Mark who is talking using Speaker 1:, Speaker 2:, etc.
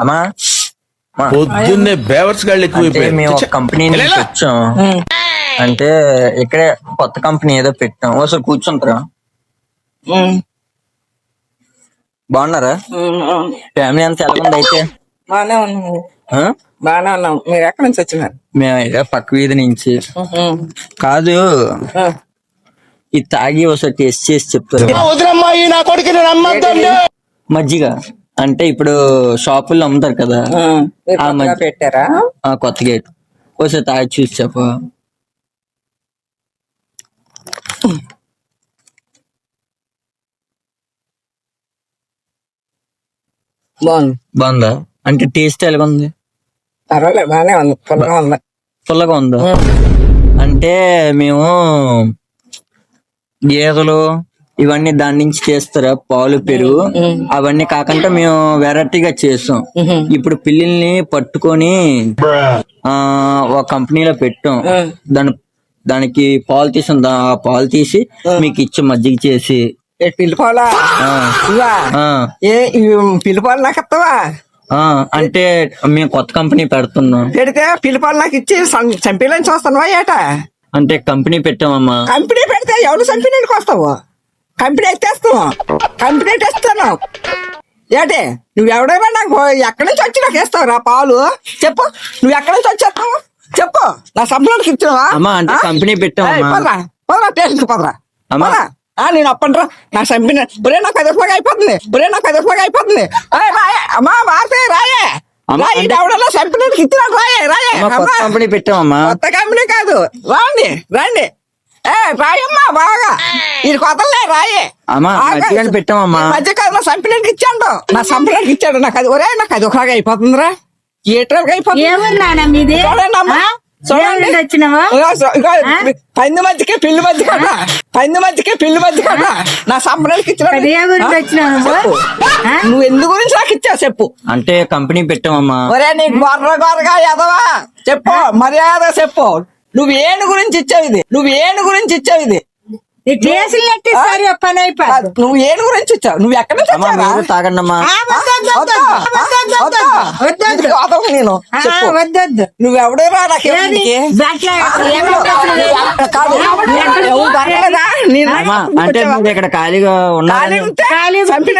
Speaker 1: అమ్మా
Speaker 2: పొద్దున్నే బేవర్స్ గాళ్ళు ఎక్కువైపోయారు.
Speaker 1: మేము ఒక కంపెనీ నుంచి వచ్చాం. అంటే ఇక్కడే కొత్త కంపెనీ ఏదో పెట్టాం. ఒకసారి కూర్చుంటారా? బాగున్నారా? ఫ్యామిలీ అంతా ఎలా ఉంది? అయితే
Speaker 3: బాగానే ఉన్నాం.
Speaker 1: ఆ?
Speaker 3: బాగానే ఉన్నాం. మీరు ఎక్కడి నుంచి వచ్చినారు?
Speaker 1: మేము అయితే పక్క వీధి నుంచి. కాదు, ఇది తాగి ఒకసారి టేస్ట్ చేసి చెప్తారు. మజ్జిగ అంటే ఇప్పుడు షాపుల్లో అమ్ముతారు కదా, ఆ మజ్జిగ
Speaker 3: పెట్టారా?
Speaker 1: కొత్తగా ఒకసారి తాగి చూసి చెప్ప.
Speaker 3: బాగుంది.
Speaker 1: బాగుందా? అంటే టేస్ట్ ఎలాగ ఉంది?
Speaker 3: పర్వాలేదు, బాగానే ఉంది. పుల్లగా ఉంది.
Speaker 1: పుల్లగా ఉందా? అంటే మేము గేదెలు ఇవన్నీ దాని నుంచి చేస్తారా, పాలు పెరుగు అవన్నీ కాకుండా మేము వెరైటీగా చేస్తాం. ఇప్పుడు పిల్లిల్ని పట్టుకొని ఒక కంపెనీలో పెట్టాం. దానికి పాలు తీసాం. ఆ పాలు తీసి మీకు ఇచ్చి మజ్జిగ చేసి.
Speaker 3: పిల్లిపాలా? పిల్లిపాలు నాకు ఇస్తావా?
Speaker 1: అంటే మేము కొత్త కంపెనీ పెడుతున్నాం.
Speaker 3: పెడితే పిల్లిపాలు నాకు ఇచ్చి చంపేయాలని చూస్తావా ఏట?
Speaker 1: అంటే కంపెనీ పెట్టామమ్మా.
Speaker 3: కంపెనీ పెడితే ఎవరు చంపినీళ్ళకి వస్తావు? కంపెనీ ఎత్తేస్తావు. కంపెనీ ఎత్తేస్తాను ఏటే? నువ్వు ఎవడైనా నాకు ఎక్కడి నుంచి వచ్చి నాకు వేస్తావు రా పాలు? చెప్పు, నువ్వు ఎక్కడి నుంచి వచ్చేస్తావు చెప్పు. నా సంబరానికి ఇచ్చినావా?
Speaker 1: అంటే కంపెనీ పెట్టామమ్మా.
Speaker 3: పదరా టేస్ట్ పదరా. నేను అప్పండ్రా నాకు చంపిన. ఒరే నాకు 10 రూపాయలు అయిపోతుంది. రాయే అమ్మా, మారితే రాయే. ఎవడన్నా చంపినకి ఇచ్చినాడు. రాయే.
Speaker 1: కంపెనీ పెట్టామమ్మా.
Speaker 3: కొత్త కంపెనీ కాదు. రండి రాయమ్మా బాగా. ఇది కొత్తలే రాయే.
Speaker 1: పెట్టామమ్మా.
Speaker 3: మధ్య కాదు, నా చంపినకి ఇచ్చాడు. నా చంపినకి ఇచ్చాడు. నాకు అది ఒరే నాకు 10 రూపాయలు అయిపోతుందిరా. ఏట్రాగా అయిపోతుంది. చూడండి, పంది మధ్యకే పిల్లి మధ్య కన్నా నా సంబరానికి ఇచ్చిన. నువ్వు ఎందు గురించి నాకు ఇచ్చావు చెప్పు.
Speaker 1: అంటే కంపెనీ పెట్టామమ్మా.
Speaker 3: ఒరే నీకు గొర్రగా ఎదవా చెప్పు, మర్యాద చెప్పు. నువ్వు ఏను గురించి ఇచ్చావు ఇది? నువ్వు ఏను గురించి ఇచ్చావు? నువ్వు ఎక్కడ నుంచి
Speaker 1: తాగండమ్మా.
Speaker 3: నేను నువ్వెవడేరా
Speaker 1: అంటే ఇక్కడ ఖాళీగా ఉన్నా
Speaker 3: చంపిన